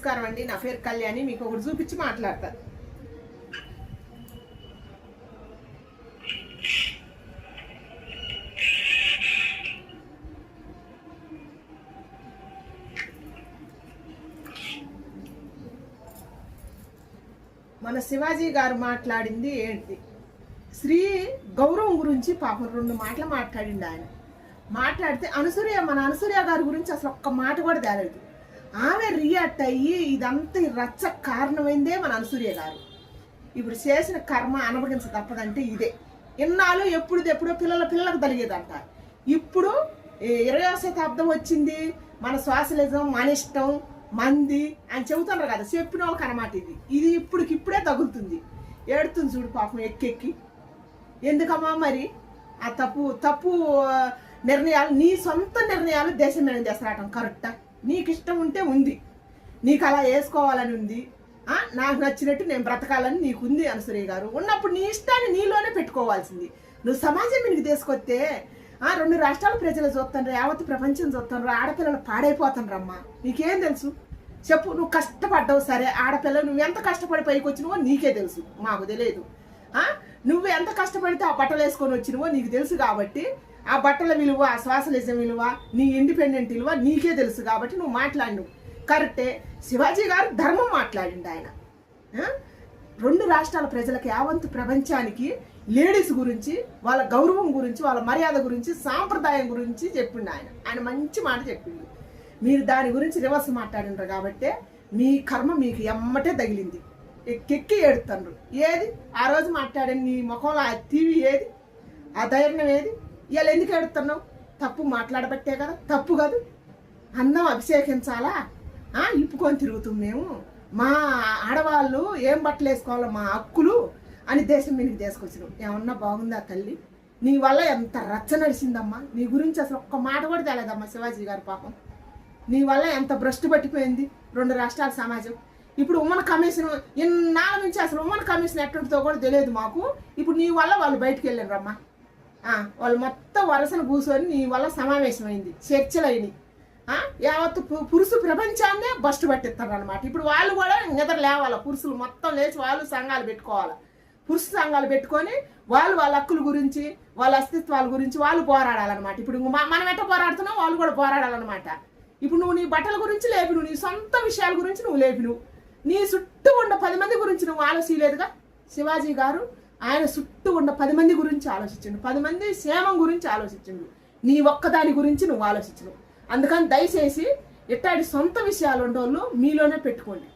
నమస్కారం అండి, నా పేరు కళ్యాణి. మీకు ఒకటి చూపించి మాట్లాడతాను. మన శివాజీ గారు మాట్లాడింది ఏంటి? స్త్రీ గౌరవం గురించి పాపం 2 మాటలు మాట్లాడింది ఆయన. మాట్లాడితే మన అనసూయ గారి గురించి అసలు ఒక్క మాట కూడా తేలేదు. ఆమె రియాక్ట్ అయ్యి ఇదంతా రచ్చ కారణమైందే మన అనసూయ గారు. ఇప్పుడు చేసిన కర్మ అనుభవించ తప్పదంటే ఇదే. ఇన్నాళ్ళు ఎప్పుడో పిల్లలకు తలిగేదంట. ఇప్పుడు 20వ శతాబ్దం వచ్చింది, మన సోషలిజం, మన ఇష్టం, మంది అని చెబుతున్నారు కదా, చెప్పిన వాళ్ళకి అన్నమాట. ఇది ఇప్పుడే తగులుతుంది. ఏడుతుంది చూడు పాపం ఎక్కెక్కి. ఎందుకమ్మా మరి ఆ తప్పు నిర్ణయాలు, నీ సొంత నిర్ణయాలు దేశం మీద చేస్తారటం కరెక్టా? నీకు ఇష్టం ఉంటే ఉంది, నీకు అలా వేసుకోవాలని ఉంది, నాకు నచ్చినట్టు నేను బ్రతకాలని నీకుంది అనసూయ గారు. ఉన్నప్పుడు నీ ఇష్టాన్ని నీలోనే పెట్టుకోవాల్సింది. నువ్వు సమాజం మీదకి తీసుకొస్తే 2 రాష్ట్రాల ప్రజలు చూస్తాను, యావత్ ప్రపంచం చూస్తాను, ఆడపిల్లలు పాడైపోతానరమ్మా. నీకేం తెలుసు చెప్పు? నువ్వు కష్టపడ్డావు సరే, ఆడపిల్లలు నువ్వు ఎంత కష్టపడి పైకి వచ్చినవో నీకే తెలుసు, మాకు తెలియదు. నువ్వు ఎంత కష్టపడితే ఆ బట్టలు వేసుకొని వచ్చినవో నీకు తెలుసు. కాబట్టి ఆ బట్టల విలువ, ఆ సోషలిజం విలువ, నీ ఇండిపెండెంట్ విలువ నీకే తెలుసు. కాబట్టి నువ్వు మాట్లాడినవు కరెక్టే. శివాజీ గారు ధర్మం మాట్లాడిండు ఆయన. 2 రాష్ట్రాల ప్రజలకు, యావంతు ప్రపంచానికి లేడీస్ గురించి, వాళ్ళ గౌరవం గురించి, వాళ్ళ మర్యాద గురించి, సాంప్రదాయం గురించి చెప్పిండు ఆయన మంచి మాట చెప్పిండు. మీరు దాని గురించి రివర్స్ మాట్లాడినారు కాబట్టి మీ కర్మ మీకు ఎమ్మటే తగిలింది. ఎక్కి ఏడుతున్నారు. ఏది ఆ రోజు మాట్లాడిన నీ ముఖంలో ఆ టీవీ ఏది? ఆ ధైర్యం ఏది? ఇవాళ ఎందుకు ఏడుతున్నావు? తప్పు మాట్లాడబట్టే కదా, తప్పు కాదు. అన్నం అభిషేకించాలా, ఇప్పుకొని తిరుగుతాం మేము, మా ఆడవాళ్ళు ఏం బట్టలు వేసుకోవాలో మా హక్కులు అని దేశం మీదకి తీసుకొచ్చినాం. ఏమన్నా బాగుందా తల్లి? నీ వల్ల ఎంత రచ్చ నడిచిందమ్మా. నీ గురించి అసలు ఒక్క మాట కూడా తెలియదమ్మా శివాజీ గారు పాపం. నీ వల్ల ఎంత భ్రష్టు పట్టిపోయింది 2 రాష్ట్రాల సమాజం. ఇప్పుడు ఉమెన్ కమిషన్ ఇన్నాళ్ళ నుంచి అసలు ఉమెన్ కమిషన్ ఎట్టుంటుందో కూడా తెలియదు మాకు. ఇప్పుడు నీ వల్ల వాళ్ళు బయటకు వెళ్ళారమ్మా. వాళ్ళు మొత్తం వరుసను కూర్చొని నీ వల్ల సమావేశమైంది, చర్చలు అయినాయి. యావత్తు పురుష ప్రపంచాన్నే బస్టు పట్టిస్తారు అనమాట. ఇప్పుడు వాళ్ళు కూడా నిద్ర లేవాలి, పురుషులు మొత్తం లేచి వాళ్ళు సంఘాలు పెట్టుకోవాలి. పురుష సంఘాలు పెట్టుకొని వాళ్ళ హక్కుల గురించి, వాళ్ళ అస్తిత్వాల గురించి వాళ్ళు పోరాడాలన్నమాట. ఇప్పుడు మనం ఎట్లా పోరాడుతున్నావు వాళ్ళు కూడా పోరాడాలన్నమాట. ఇప్పుడు నువ్వు నీ బట్టల గురించి లేపిను, నీ సొంత విషయాల గురించి నువ్వు లేపిను, నీ చుట్టూ ఉన్న 10 మంది గురించి నువ్వు ఆలోచించలేదుగా. శివాజీ గారు ఆయన చుట్టూ ఉన్న 10 మంది గురించి ఆలోచించండు, 10 మంది క్షేమం గురించి ఆలోచించండు, నీ ఒక్కదాని గురించి నువ్వు ఆలోచించను. అందుకని దయచేసి ఇట్లాంటి సొంత విషయాలు ఉండేవాళ్ళు మీలోనే పెట్టుకోండి.